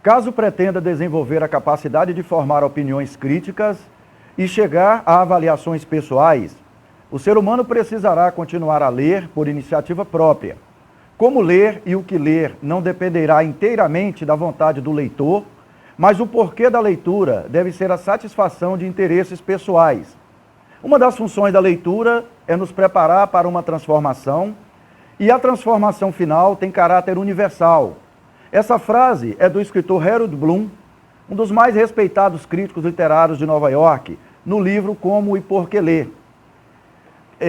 caso pretenda desenvolver a capacidade de formar opiniões críticas e chegar a avaliações pessoais, o ser humano precisará continuar a ler por iniciativa própria. Como ler e o que ler não dependerá inteiramente da vontade do leitor, mas o porquê da leitura deve ser a satisfação de interesses pessoais. Uma das funções da leitura é nos preparar para uma transformação, e a transformação final tem caráter universal. Essa frase é do escritor Harold Bloom, um dos mais respeitados críticos literários de Nova York, no livro Como e Por que Ler.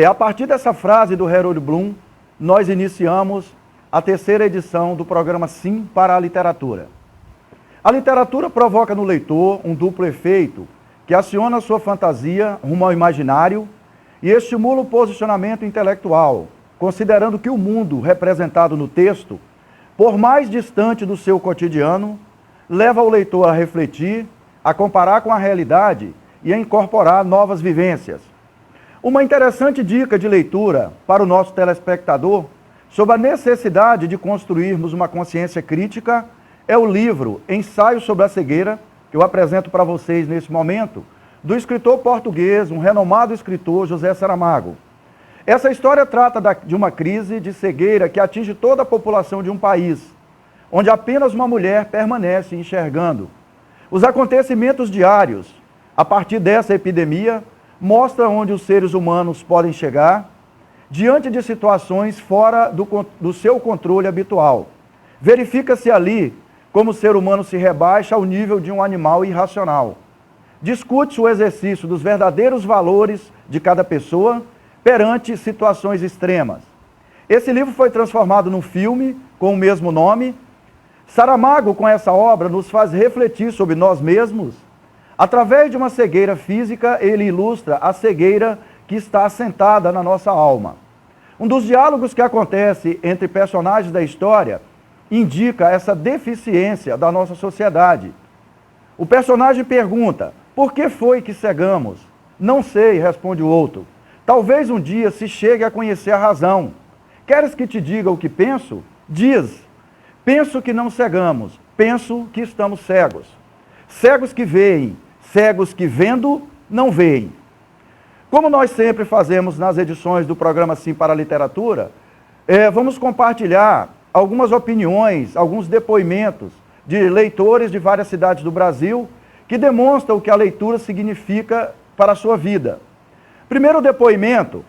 A partir dessa frase do Harold Bloom, nós iniciamos a terceira edição do programa Sim para a Literatura. A literatura provoca no leitor um duplo efeito que aciona sua fantasia rumo ao imaginário e estimula o posicionamento intelectual, considerando que o mundo representado no texto, por mais distante do seu cotidiano, leva o leitor a refletir, a comparar com a realidade e a incorporar novas vivências. Uma interessante dica de leitura para o nosso telespectador sobre a necessidade de construirmos uma consciência crítica é o livro Ensaio sobre a Cegueira, que eu apresento para vocês nesse momento, do escritor português, um renomado escritor, José Saramago. Essa história trata de uma crise de cegueira que atinge toda a população de um país, onde apenas uma mulher permanece enxergando. Os acontecimentos diários, a partir dessa epidemia, mostram onde os seres humanos podem chegar diante de situações fora do seu controle habitual. Verifica-se ali como o ser humano se rebaixa ao nível de um animal irracional. Discute-se o exercício dos verdadeiros valores de cada pessoa perante situações extremas. Esse livro foi transformado num filme com o mesmo nome. Saramago, com essa obra, nos faz refletir sobre nós mesmos. Através de uma cegueira física, ele ilustra a cegueira que está assentada na nossa alma. Um dos diálogos que acontece entre personagens da história indica essa deficiência da nossa sociedade. O personagem pergunta: por que foi que cegamos? Não sei, responde o outro. Talvez um dia se chegue a conhecer a razão. Queres que te diga o que penso? Diz. Penso que não cegamos, penso que estamos cegos. Cegos que veem, cegos que vendo, não veem. Como nós sempre fazemos nas edições do programa Sim para a Literatura, vamos compartilhar algumas opiniões, alguns depoimentos de leitores de várias cidades do Brasil que demonstram o que a leitura significa para a sua vida. Primeiro depoimento: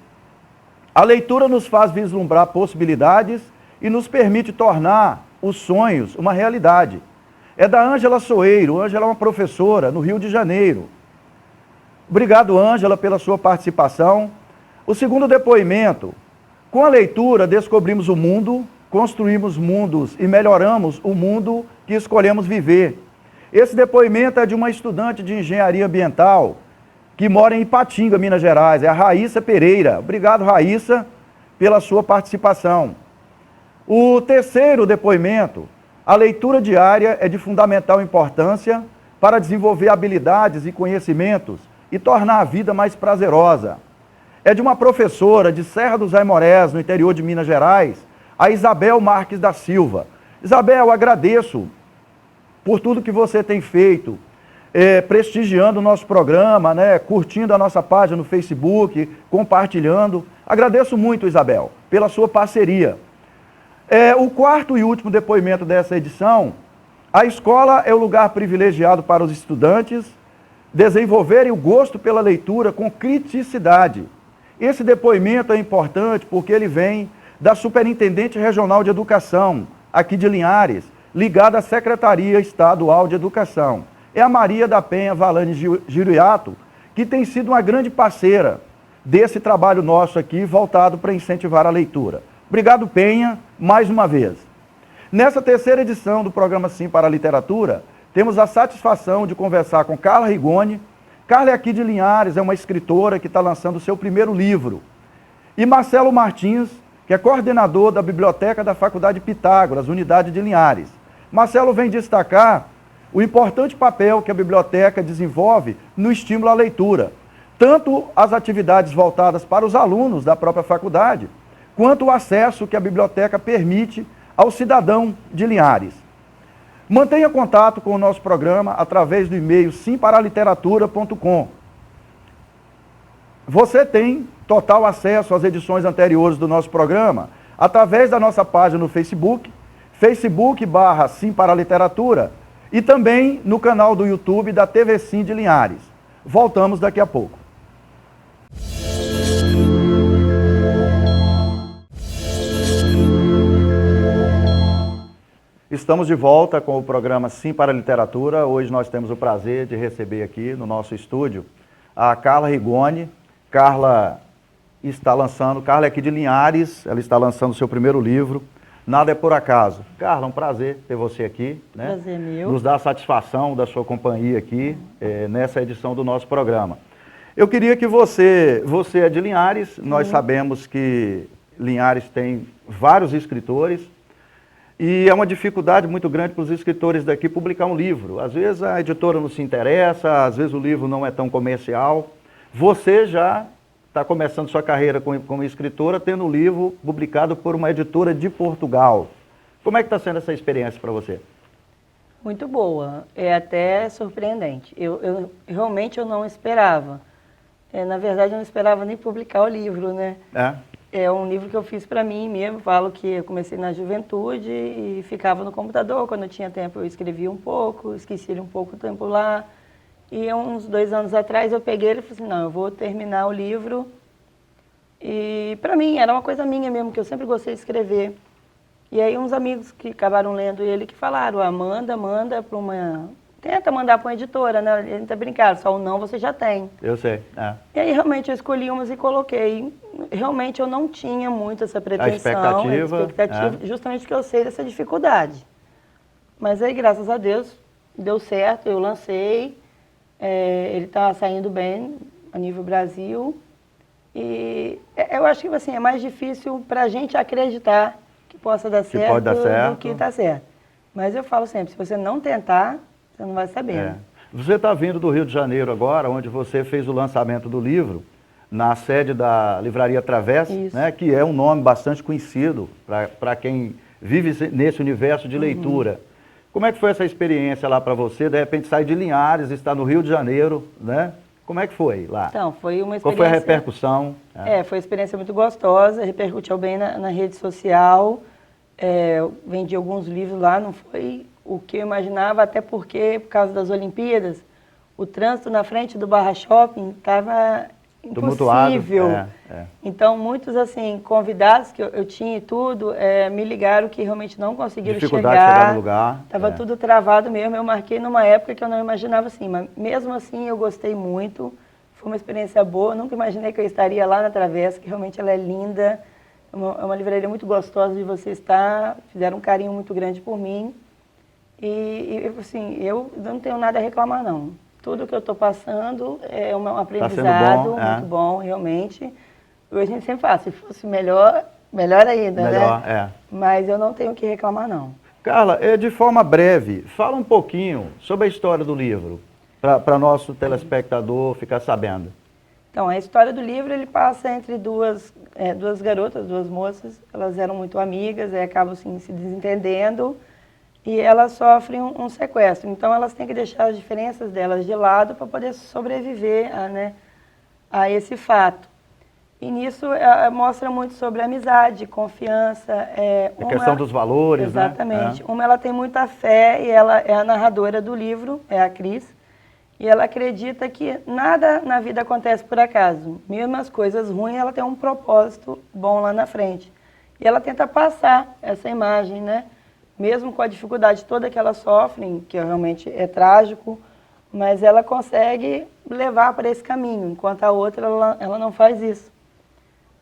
a leitura nos faz vislumbrar possibilidades e nos permite tornar os sonhos uma realidade. É da Ângela Soeiro. Ângela é uma professora no Rio de Janeiro. Obrigado, Ângela, pela sua participação. O segundo depoimento: com a leitura descobrimos o mundo, construímos mundos e melhoramos o mundo que escolhemos viver. Esse depoimento é de uma estudante de engenharia ambiental que mora em Ipatinga, Minas Gerais. É a Raíssa Pereira. Obrigado, Raíssa, pela sua participação. O terceiro depoimento: a leitura diária é de fundamental importância para desenvolver habilidades e conhecimentos e tornar a vida mais prazerosa. É de uma professora de Serra dos Aimorés, no interior de Minas Gerais, a Isabel Marques da Silva. Isabel, agradeço por tudo que você tem feito, prestigiando o nosso programa, curtindo a nossa página no Facebook, compartilhando. Agradeço muito, Isabel, pela sua parceria. O quarto e último depoimento dessa edição: a escola é o lugar privilegiado para os estudantes desenvolverem o gosto pela leitura com criticidade. Esse depoimento é importante porque ele vem da Superintendente Regional de Educação, aqui de Linhares, ligada à Secretaria Estadual de Educação. É a Maria da Penha Valane Giruiato, que tem sido uma grande parceira desse trabalho nosso aqui, voltado para incentivar a leitura. Obrigado, Penha, mais uma vez. Nessa terceira edição do programa Sim para a Literatura, temos a satisfação de conversar com Carla Rigoni. Carla é aqui de Linhares, é uma escritora que está lançando o seu primeiro livro. E Marcelo Martins, que é coordenador da Biblioteca da Faculdade Pitágoras, unidade de Linhares. Marcelo vem destacar o importante papel que a biblioteca desenvolve no estímulo à leitura, tanto as atividades voltadas para os alunos da própria faculdade, quanto o acesso que a biblioteca permite ao cidadão de Linhares. Mantenha contato com o nosso programa através do e-mail simparaliteratura.com. Você tem total acesso às edições anteriores do nosso programa através da nossa página no Facebook, facebook.com/simparaliteratura, e também no canal do YouTube da TV Sim de Linhares. Voltamos daqui a pouco. Estamos de volta com o programa Sim para a Literatura. Hoje nós temos o prazer de receber aqui no nosso estúdio a Carla Rigoni. Carla é aqui de Linhares, ela está lançando o seu primeiro livro, Nada é por Acaso. Carla, um prazer ter você aqui, né? Prazer meu. Nos dá a satisfação da sua companhia aqui nessa edição do nosso programa. Eu queria que você é de Linhares, nós sabemos que Linhares tem vários escritores, e é uma dificuldade muito grande para os escritores daqui publicar um livro. Às vezes a editora não se interessa, às vezes o livro não é tão comercial. Você já está começando sua carreira como escritora, tendo um livro publicado por uma editora de Portugal. Como é que está sendo essa experiência para você? Muito boa, é até surpreendente. Eu realmente eu não esperava. Na verdade, eu não esperava nem publicar o livro, né? É um livro que eu fiz para mim mesmo. Falo que eu comecei na juventude e ficava no computador. Quando eu tinha tempo, eu escrevia um pouco, esquecia um pouco o tempo lá. E uns 2 anos atrás eu peguei ele e falei assim, não, eu vou terminar o livro. E para mim, era uma coisa minha mesmo, que eu sempre gostei de escrever. E aí uns amigos que acabaram lendo ele que falaram, manda para uma... Tenta mandar para uma editora, né? Ele tá brincando, só o não você já tem. Eu sei, E aí realmente eu escolhi umas e coloquei. Realmente eu não tinha muito essa pretensão, a expectativa justamente porque eu sei dessa dificuldade. Mas aí, graças a Deus, deu certo, eu lancei. Ele está saindo bem a nível Brasil. E eu acho que assim, é mais difícil para a gente acreditar que possa dar certo do que está certo. Mas eu falo sempre, se você não tentar, você não vai saber. Você está vindo do Rio de Janeiro agora, onde você fez o lançamento do livro, na sede da Livraria Travessa, né, que é um nome bastante conhecido para quem vive nesse universo de leitura. Como é que foi essa experiência lá para você? De repente sair de Linhares, estar no Rio de Janeiro, né? Como é que foi lá? Então, foi uma experiência... Qual foi a repercussão? Foi uma experiência muito gostosa, repercutiu bem na rede social. Eu vendi alguns livros lá, não foi o que eu imaginava, até porque, por causa das Olimpíadas, o trânsito na frente do Barra Shopping estava impossível. Então, muitos assim, convidados que eu tinha e tudo, me ligaram que realmente não conseguiram chegar no lugar. Estava tudo travado mesmo. Eu marquei numa época que eu não imaginava assim, mas mesmo assim eu gostei muito. Foi uma experiência boa. Eu nunca imaginei que eu estaria lá na Travessa, que realmente ela é linda. É uma livraria muito gostosa de você estar. Fizeram um carinho muito grande por mim. E assim, eu não tenho nada a reclamar, não. Tudo que eu estou passando é um aprendizado muito bom, realmente. A gente sempre fala, se fosse melhor ainda, né? Mas eu não tenho o que reclamar, não. Carla, de forma breve, fala um pouquinho sobre a história do livro, para nosso telespectador ficar sabendo. Então, a história do livro, ele passa entre duas garotas, duas moças. Elas eram muito amigas, acabam assim, se desentendendo. E elas sofrem um sequestro. Então, elas têm que deixar as diferenças delas de lado para poder sobreviver a esse fato. E nisso mostra muito sobre amizade, confiança. A questão dos valores, exatamente. Né? Uma, ela tem muita fé e ela é a narradora do livro, é a Cris. E ela acredita que nada na vida acontece por acaso. Mesmo as coisas ruins, ela tem um propósito bom lá na frente. E ela tenta passar essa imagem, né? Mesmo com a dificuldade toda que elas sofrem, que realmente é trágico, mas ela consegue levar para esse caminho, enquanto a outra ela não faz isso.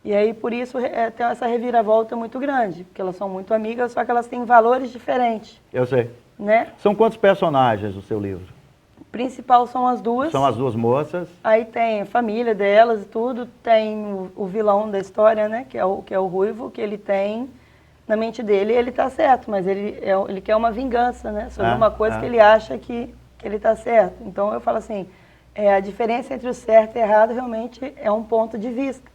E aí, por isso, tem essa reviravolta muito grande, porque elas são muito amigas, só que elas têm valores diferentes. Eu sei. Né? São quantos personagens o seu livro? O principal são as duas. São as duas moças. Aí tem a família delas e tudo, tem o vilão da história, né, que é o Ruivo, que ele tem... Na mente dele, ele está certo, mas ele quer uma vingança, né? Sobre uma coisa que ele acha que ele está certo. Então, eu falo assim, a diferença entre o certo e o errado realmente é um ponto de vista.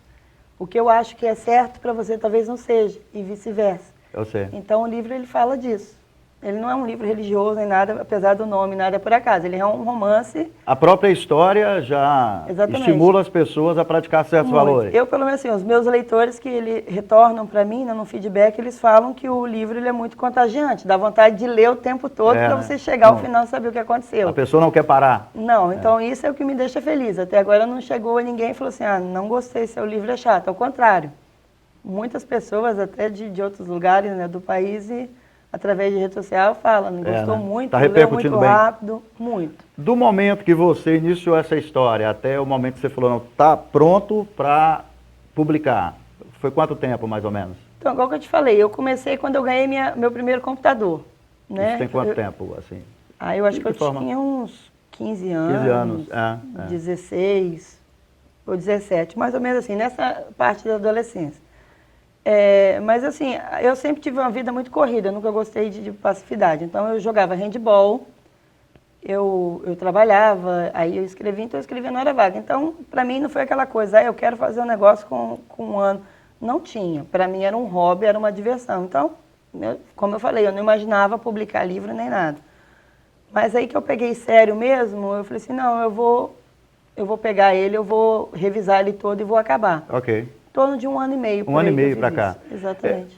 O que eu acho que é certo para você talvez não seja, e vice-versa. Eu sei. Então, o livro ele fala disso. Ele não é um livro religioso nem nada, apesar do nome, nada é por acaso. Ele é um romance. A própria história já estimula as pessoas a praticar certos valores. Eu, pelo menos assim, os meus leitores que retornam para mim, né, no feedback, eles falam que o livro ele é muito contagiante, dá vontade de ler o tempo todo para você chegar ao final e saber o que aconteceu. A pessoa não quer parar. Não, então isso é o que me deixa feliz. Até agora não chegou ninguém e falou assim, não gostei, seu livro é chato. Ao contrário, muitas pessoas até de outros lugares, né, do país através de rede social, fala, gostou muito, tá repercutindo leu muito rápido, muito. Do momento que você iniciou essa história até o momento que você falou, não, tá pronto para publicar, foi quanto tempo, mais ou menos? Então, igual que eu te falei, eu comecei quando eu ganhei meu primeiro computador, né? Isso tem quanto tempo, assim? Eu acho que eu tinha uns 15 anos, 15 anos, 16 ou 17, mais ou menos assim, nessa parte da adolescência. Mas assim, eu sempre tive uma vida muito corrida, eu nunca gostei de passividade. Então eu jogava handball, eu trabalhava, aí eu escrevia, então eu escrevia na hora vaga. Então, para mim não foi aquela coisa, eu quero fazer um negócio com um ano. Não tinha, para mim era um hobby, era uma diversão. Então, como eu falei, eu não imaginava publicar livro nem nada. Mas aí que eu peguei sério mesmo, eu falei assim, não, eu vou pegar ele, eu vou revisar ele todo e vou acabar. Ok. Em torno de 1 ano e meio. Um ano e meio para cá. Exatamente.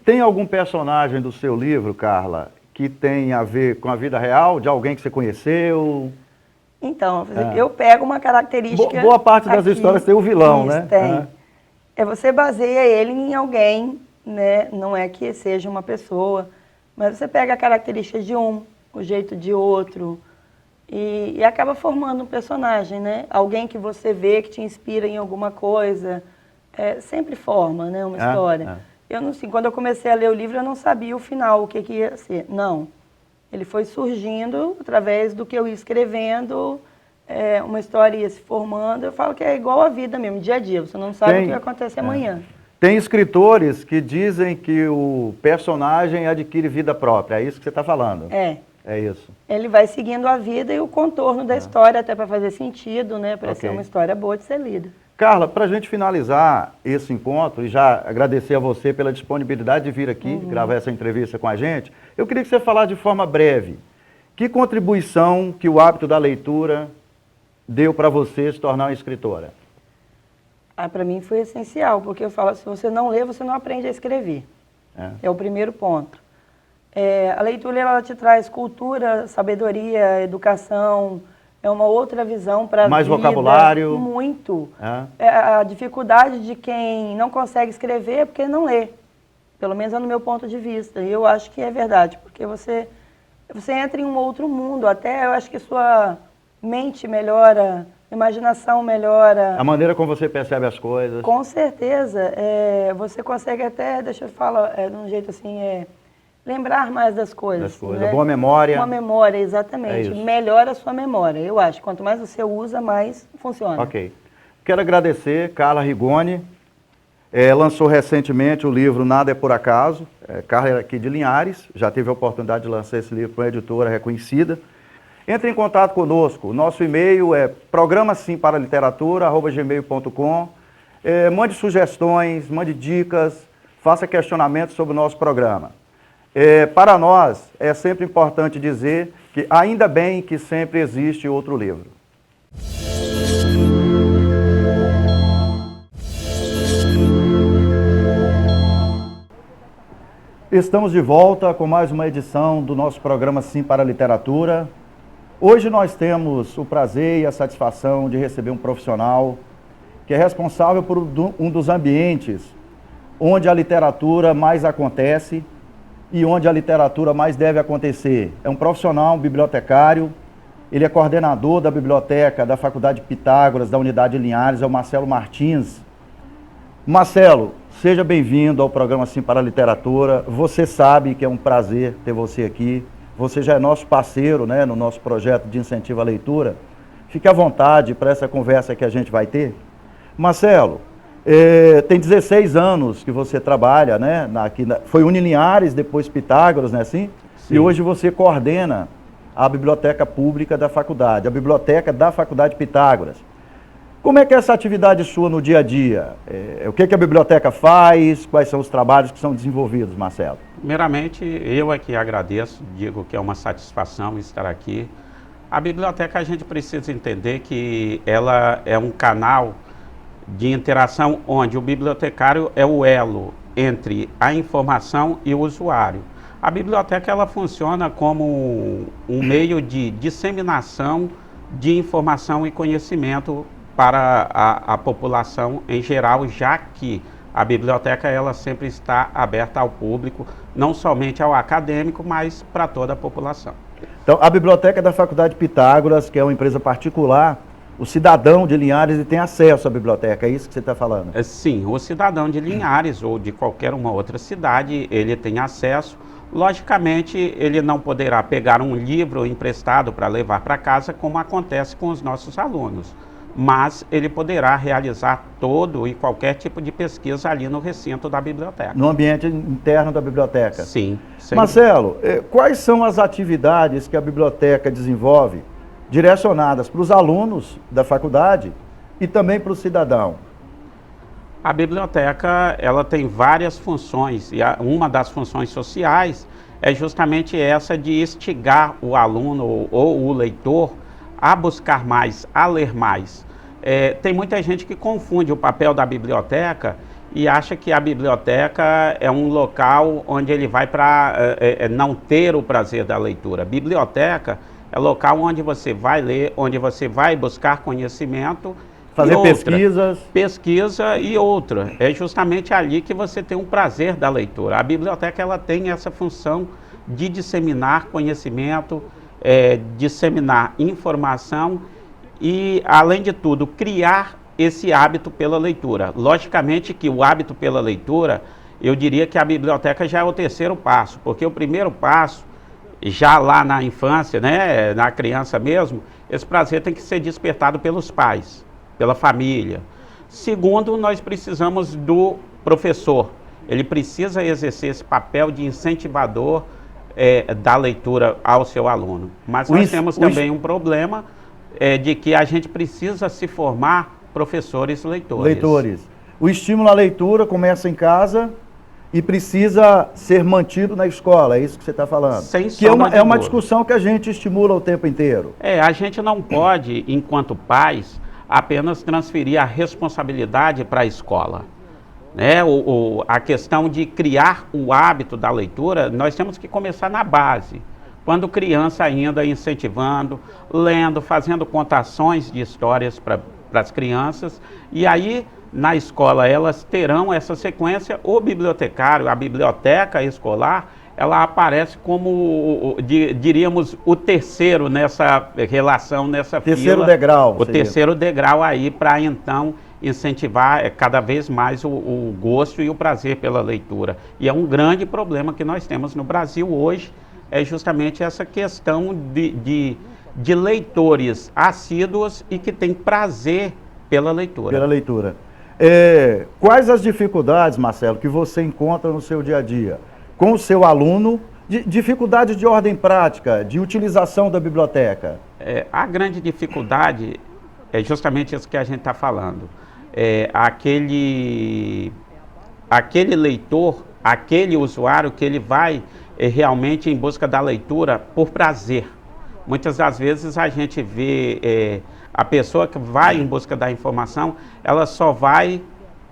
Tem algum personagem do seu livro, Carla, que tem a ver com a vida real, de alguém que você conheceu? Então, eu pego uma característica... Boa parte das histórias tem o vilão, né? Tem. Você baseia ele em alguém, né? Não é que seja uma pessoa, mas você pega a característica de um, o jeito de outro, e acaba formando um personagem, né? Alguém que você vê, que te inspira em alguma coisa... sempre forma, né, uma história. Eu não sei, quando eu comecei a ler o livro, eu não sabia o final, o que ia ser. Não. Ele foi surgindo através do que eu ia escrevendo, uma história ia se formando. Eu falo que é igual a vida mesmo, dia a dia. Você não sabe o que vai acontecer amanhã. Tem escritores que dizem que o personagem adquire vida própria. É isso que você está falando? É isso. Ele vai seguindo a vida e o contorno da história, até para fazer sentido, né, para ser uma história boa de ser lida. Carla, para a gente finalizar esse encontro e já agradecer a você pela disponibilidade de vir aqui gravar essa entrevista com a gente, eu queria que você falasse de forma breve, que contribuição que o hábito da leitura deu para você se tornar uma escritora? Para mim foi essencial, porque eu falo, se você não lê, você não aprende a escrever. É o primeiro ponto. A leitura, ela te traz cultura, sabedoria, educação... É uma outra visão para a vida. Mais vocabulário? Muito. A dificuldade de quem não consegue escrever é porque não lê. Pelo menos é no meu ponto de vista. E eu acho que é verdade, porque você entra em um outro mundo. Até eu acho que sua mente melhora, imaginação melhora. A maneira como você percebe as coisas. Com certeza. Você consegue até, deixa eu falar de um jeito assim... lembrar mais das coisas. Né? Boa memória. Boa memória, exatamente. Melhora a sua memória, eu acho. Quanto mais você usa, mais funciona. Ok. Quero agradecer, Carla Rigoni. Lançou recentemente o livro Nada é por Acaso. Carla é aqui de Linhares, já teve a oportunidade de lançar esse livro para uma editora reconhecida. Entre em contato conosco. Nosso e-mail é programasimparaliteratura@gmail.com. Mande sugestões, mande dicas, faça questionamentos sobre o nosso programa. Para nós, é sempre importante dizer que ainda bem que sempre existe outro livro. Estamos de volta com mais uma edição do nosso programa Sim para a Literatura. Hoje nós temos o prazer e a satisfação de receber um profissional que é responsável por um dos ambientes onde a literatura mais acontece e onde a literatura mais deve acontecer. É um profissional, um bibliotecário, ele é coordenador da biblioteca da Faculdade Pitágoras, da Unidade Linhares, é o Marcelo Martins. Marcelo, seja bem-vindo ao programa Sim para a Literatura. Você sabe que é um prazer ter você aqui. Você já é nosso parceiro, né, no nosso projeto de incentivo à leitura. Fique à vontade para essa conversa que a gente vai ter. Marcelo, tem 16 anos que você trabalha, né? Foi Unilinhares, depois Pitágoras, né? Assim? Sim. E hoje você coordena a biblioteca pública da faculdade, a biblioteca da Faculdade Pitágoras. Como é que é essa atividade sua no dia a dia? O que a biblioteca faz? Quais são os trabalhos que são desenvolvidos, Marcelo? Primeiramente, eu é que agradeço, digo que é uma satisfação estar aqui. A biblioteca, a gente precisa entender que ela é um canal de interação onde o bibliotecário é o elo entre a informação e o usuário. A biblioteca, ela funciona como um meio de disseminação de informação e conhecimento para a população em geral, já que a biblioteca ela sempre está aberta ao público, não somente ao acadêmico, mas para toda a população. Então, a biblioteca da Faculdade Pitágoras, que é uma empresa particular, o cidadão de Linhares ele tem acesso à biblioteca, é isso que você está falando? Sim, o cidadão de Linhares ou de qualquer uma outra cidade, ele tem acesso. Logicamente, ele não poderá pegar um livro emprestado para levar para casa, como acontece com os nossos alunos. Mas ele poderá realizar todo e qualquer tipo de pesquisa ali no recinto da biblioteca. No ambiente interno da biblioteca? Sim. Marcelo, quais são as atividades que a biblioteca desenvolve direcionadas para os alunos da faculdade e também para o cidadão? A biblioteca ela tem várias funções e uma das funções sociais é justamente essa de instigar o aluno ou o leitor a buscar mais, a ler mais. Tem muita gente que confunde o papel da biblioteca e acha que a biblioteca é um local onde ele vai para não ter o prazer da leitura. Biblioteca é local onde você vai ler, onde você vai buscar conhecimento. Fazer pesquisas. Pesquisa e outra. É justamente ali que você tem um prazer da leitura. A biblioteca ela tem essa função de disseminar conhecimento, disseminar informação e, além de tudo, criar esse hábito pela leitura. Logicamente que o hábito pela leitura, eu diria que a biblioteca já é o terceiro passo, porque o primeiro passo, já lá na infância, né, na criança mesmo, esse prazer tem que ser despertado pelos pais, pela família. Segundo, nós precisamos do professor. Ele precisa exercer esse papel de incentivador da leitura ao seu aluno. Mas nós temos também um problema de que a gente precisa se formar professores leitores. O estímulo à leitura começa em casa e precisa ser mantido na escola, é isso que você está falando? Sem que é uma discussão que a gente estimula o tempo inteiro. A gente não pode, enquanto pais, apenas transferir a responsabilidade para a escola. A questão de criar o hábito da leitura, nós temos que começar na base. Quando criança ainda incentivando, lendo, fazendo contações de histórias para as crianças. E aí, na escola, elas terão essa sequência. O bibliotecário, a biblioteca escolar, ela aparece como, diríamos, o terceiro nessa relação, nessa terceiro degrau. O terceiro degrau aí para, então, incentivar cada vez mais o gosto e o prazer pela leitura. E é um grande problema que nós temos no Brasil hoje, é justamente essa questão de leitores assíduos e que têm prazer pela leitura. Pela leitura. Quais as dificuldades, Marcelo, que você encontra no seu dia a dia com o seu aluno, dificuldades de ordem prática, de utilização da biblioteca? A grande dificuldade é justamente isso que a gente está falando. Aquele leitor, aquele usuário que ele vai realmente em busca da leitura por prazer. Muitas das vezes a gente vê a pessoa que vai em busca da informação, ela só vai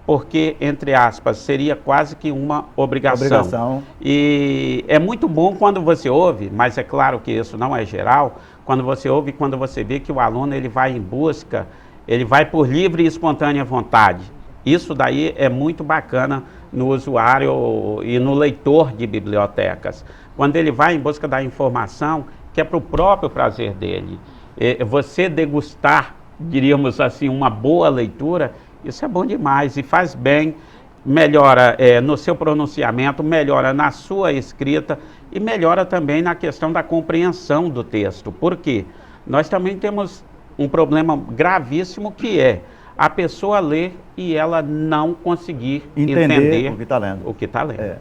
porque, entre aspas, seria quase que uma obrigação. E é muito bom quando você ouve, mas é claro que isso não é geral, quando você ouve, quando você vê que o aluno ele vai em busca, ele vai por livre e espontânea vontade. Isso daí é muito bacana no usuário e no leitor de bibliotecas. Quando ele vai em busca da informação, que é para o próprio prazer dele. Você degustar, diríamos assim, uma boa leitura, isso é bom demais e faz bem, melhora no seu pronunciamento, melhora na sua escrita e melhora também na questão da compreensão do texto. Por quê? Nós também temos um problema gravíssimo que é a pessoa ler e ela não conseguir entender o que está lendo.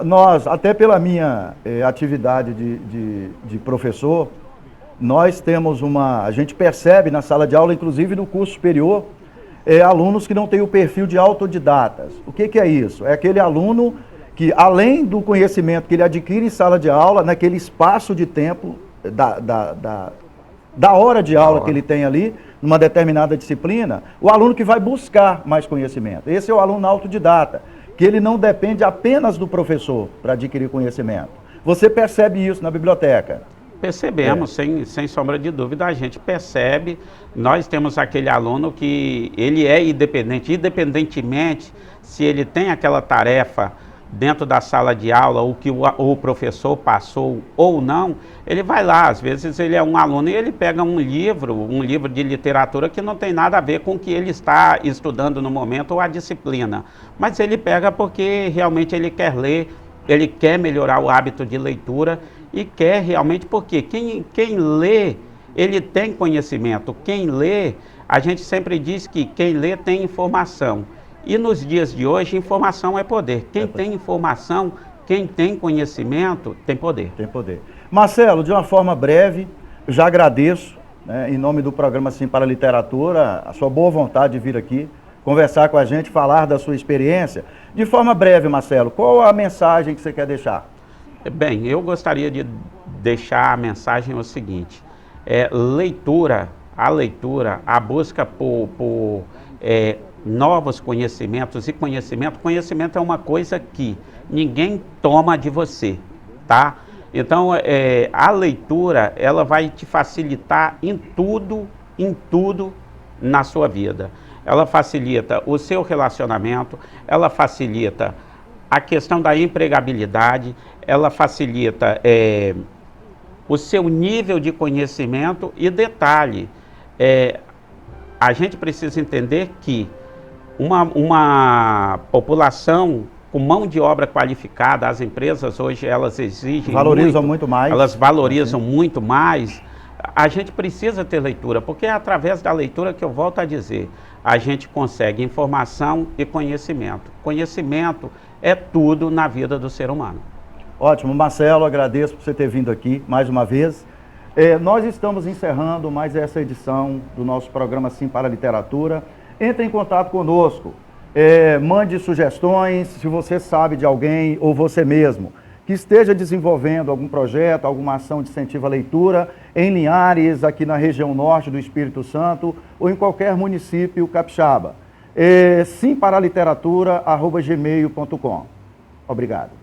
Nós, até pela minha atividade de professor, nós temos a gente percebe na sala de aula, inclusive no curso superior, alunos que não têm o perfil de autodidatas. O que é isso? É aquele aluno que além do conhecimento que ele adquire em sala de aula, naquele espaço de tempo da hora de aula que ele tem ali, numa determinada disciplina, o aluno que vai buscar mais conhecimento. Esse é o aluno autodidata, que ele não depende apenas do professor para adquirir conhecimento. Você percebe isso na biblioteca? Percebemos, sem sombra de dúvida, a gente percebe. Nós temos aquele aluno que ele é independente, independentemente se ele tem aquela tarefa dentro da sala de aula, o que o professor passou ou não, ele vai lá. Às vezes ele é um aluno e ele pega um livro de literatura que não tem nada a ver com o que ele está estudando no momento ou a disciplina. Mas ele pega porque realmente ele quer ler, ele quer melhorar o hábito de leitura e quer realmente, porque quem lê, ele tem conhecimento. Quem lê, a gente sempre diz que quem lê tem informação. E nos dias de hoje, informação é poder. Quem tem informação, quem tem conhecimento, tem poder. Tem poder. Marcelo, de uma forma breve, eu já agradeço, né, em nome do programa Sim para a Literatura, a sua boa vontade de vir aqui, conversar com a gente, falar da sua experiência. De forma breve, Marcelo, qual a mensagem que você quer deixar? Bem, eu gostaria de deixar a mensagem o seguinte, a leitura, a busca por novos conhecimentos e conhecimento é uma coisa que ninguém toma de você, tá? Então, a leitura, ela vai te facilitar em tudo na sua vida. Ela facilita o seu relacionamento, ela facilita a questão da empregabilidade, ela facilita o seu nível de conhecimento e detalhe, a gente precisa entender que uma população com mão de obra qualificada, as empresas hoje elas exigem muito mais. Elas valorizam muito mais. A gente precisa ter leitura, porque é através da leitura que eu volto a dizer, a gente consegue informação e conhecimento. Conhecimento é tudo na vida do ser humano. Ótimo, Marcelo, agradeço por você ter vindo aqui mais uma vez. Nós estamos encerrando mais essa edição do nosso programa Sim para a Literatura. Entre em contato conosco, mande sugestões, se você sabe de alguém ou você mesmo que esteja desenvolvendo algum projeto, alguma ação de incentivo à leitura em Linhares, aqui na região norte do Espírito Santo ou em qualquer município capixaba. Simparaliteratura@gmail.com. Obrigado.